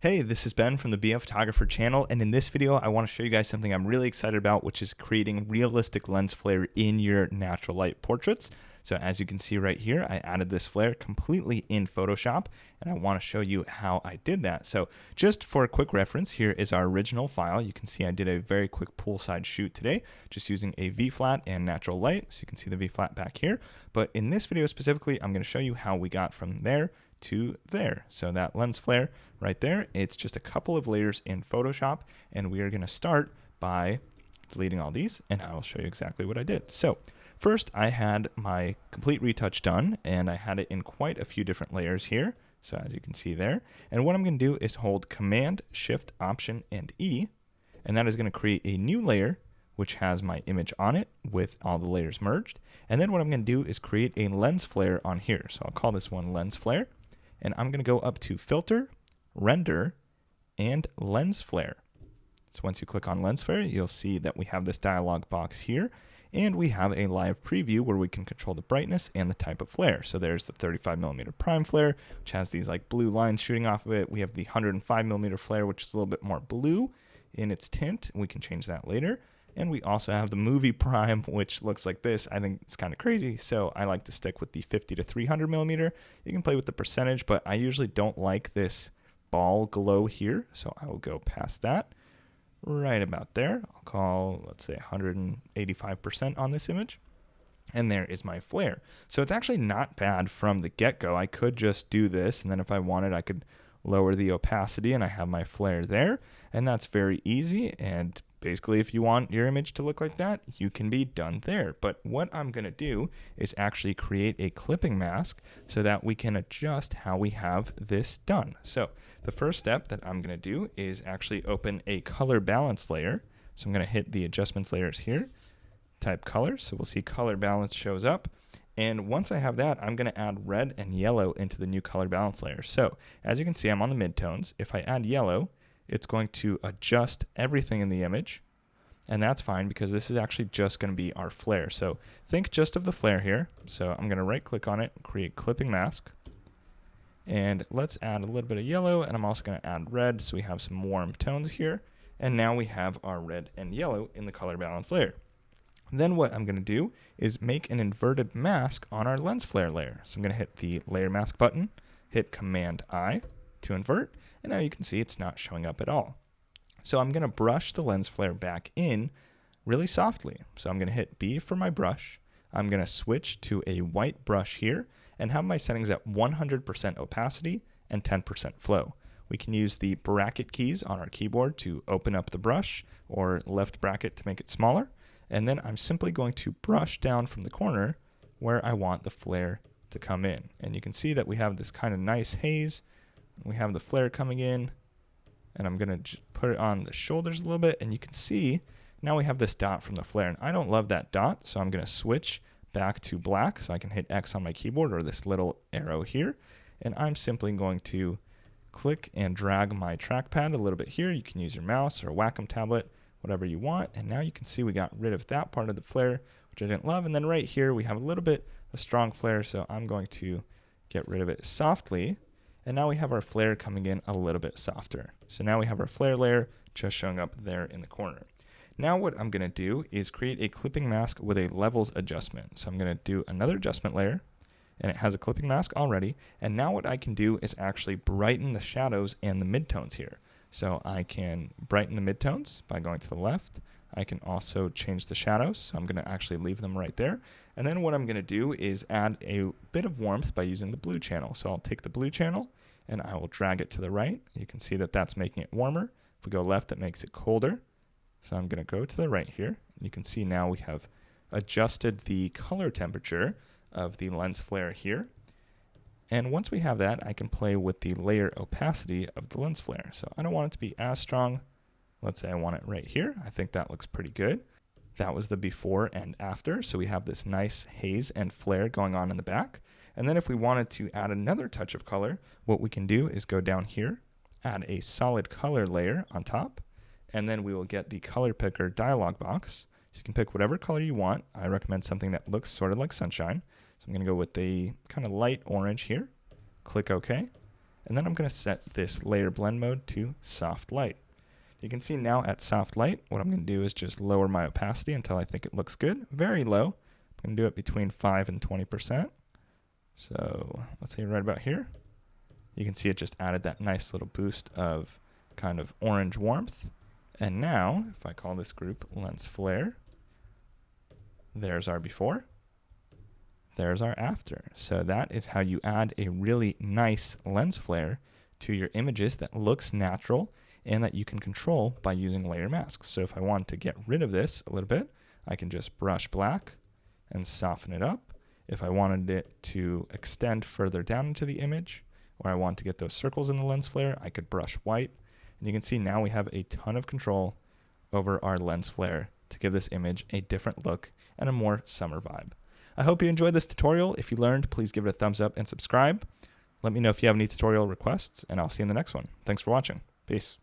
Hey, this is Ben from the BM Photographer channel, and in this video I want to show you guys something I'm really excited about, which is creating realistic lens flare in your natural light portraits. So as you can see right here, I added this flare completely in Photoshop, and I want to show you how I did that. So just for a quick reference, here is our original file. You can see I did a very quick poolside shoot today, just using a V-flat and natural light, so you can see the V-flat back here. But in this video specifically, I'm going to show you how we got from there to there. So that lens flare right there, it's just a couple of layers in Photoshop, and we are going to start by deleting all these, and I will show you exactly what I did. So first I had my complete retouch done, and I had it in quite a few different layers here, so as you can see there. And what I'm going to do is hold Command, Shift, Option, and E, and that is going to create a new layer which has my image on it with all the layers merged. And then what I'm going to do is create a lens flare on here. So I'll call this one lens flare. And I'm going to go up to Filter, Render, and Lens Flare. So once you click on Lens Flare, you'll see that we have this dialog box here, and we have a live preview where we can control the brightness and the type of flare. So there's the 35mm prime flare, which has these like blue lines shooting off of it. We have the 105mm flare, which is a little bit more blue in its tint. We can change that later. And we also have the movie prime, which looks like this. I think it's kind of crazy, so I like to stick with the 50 to 300mm. You can play with the percentage, but I usually don't like this ball glow here, so I will go past that right about there. I'll call, let's say, 185% on this image. And there is my flare. So it's actually not bad from the get-go. I could just do this, and then if I wanted, I could lower the opacity, and I have my flare there. And that's very easy, and basically, if you want your image to look like that, you can be done there. But what I'm going to do is actually create a clipping mask so that we can adjust how we have this done. So the first step that I'm going to do is actually open a color balance layer. So I'm going to hit the adjustments layers here, type color. So we'll see color balance shows up. And once I have that, I'm going to add red and yellow into the new color balance layer. So as you can see, I'm on the midtones. If I add yellow, it's going to adjust everything in the image, and that's fine because this is actually just going to be our flare. So think just of the flare here. So I'm going to right click on it, create clipping mask, and let's add a little bit of yellow, and I'm also going to add red so we have some warm tones here. And now we have our red and yellow in the color balance layer. Then what I'm going to do is make an inverted mask on our lens flare layer. So I'm going to hit the layer mask button, hit Command I to invert, and now you can see it's not showing up at all. So I'm going to brush the lens flare back in really softly. So I'm going to hit B for my brush. I'm going to switch to a white brush here and have my settings at 100% opacity and 10% flow. We can use the bracket keys on our keyboard to open up the brush, or left bracket to make it smaller. And then I'm simply going to brush down from the corner where I want the flare to come in. And you can see that we have this kind of nice haze. We have the flare coming in, and I'm going to put it on the shoulders a little bit, and you can see now we have this dot from the flare, and I don't love that dot, so I'm going to switch back to black, so I can hit X on my keyboard, or this little arrow here, and I'm simply going to click and drag my trackpad a little bit here. You can use your mouse or a Wacom tablet, whatever you want, and now you can see we got rid of that part of the flare, which I didn't love, and then right here we have a little bit of strong flare, so I'm going to get rid of it softly. And now we have our flare coming in a little bit softer. So now we have our flare layer just showing up there in the corner. Now what I'm going to do is create a clipping mask with a levels adjustment. So I'm going to do another adjustment layer, and it has a clipping mask already. And now what I can do is actually brighten the shadows and the midtones here. So I can brighten the midtones by going to the left. I can also change the shadows, so I'm going to actually leave them right there. And then what I'm going to do is add a bit of warmth by using the blue channel. So I'll take the blue channel and I will drag it to the right. You can see that that's making it warmer. If we go left, it makes it colder. So I'm going to go to the right here. You can see now we have adjusted the color temperature of the lens flare here. And once we have that, I can play with the layer opacity of the lens flare. So I don't want it to be as strong. Let's say I want it right here. I think that looks pretty good. That was the before and after. So we have this nice haze and flare going on in the back. And then if we wanted to add another touch of color, what we can do is go down here, add a solid color layer on top, and then we will get the color picker dialog box. So you can pick whatever color you want. I recommend something that looks sort of like sunshine. So I'm going to go with the kind of light orange here. Click OK. And then I'm going to set this layer blend mode to soft light. You can see now at soft light, what I'm going to do is just lower my opacity until I think it looks good. Very low. I'm going to do it between 5 and 20%. So let's say right about here. You can see it just added that nice little boost of kind of orange warmth. And now, if I call this group lens flare, there's our before, there's our after. So that is how you add a really nice lens flare to your images that looks natural and that you can control by using layer masks. So if I want to get rid of this a little bit, I can just brush black and soften it up. If I wanted it to extend further down into the image, or I want to get those circles in the lens flare, I could brush white. And you can see now we have a ton of control over our lens flare to give this image a different look and a more summer vibe. I hope you enjoyed this tutorial. If you learned, please give it a thumbs up and subscribe. Let me know if you have any tutorial requests, and I'll see you in the next one. Thanks for watching. Peace.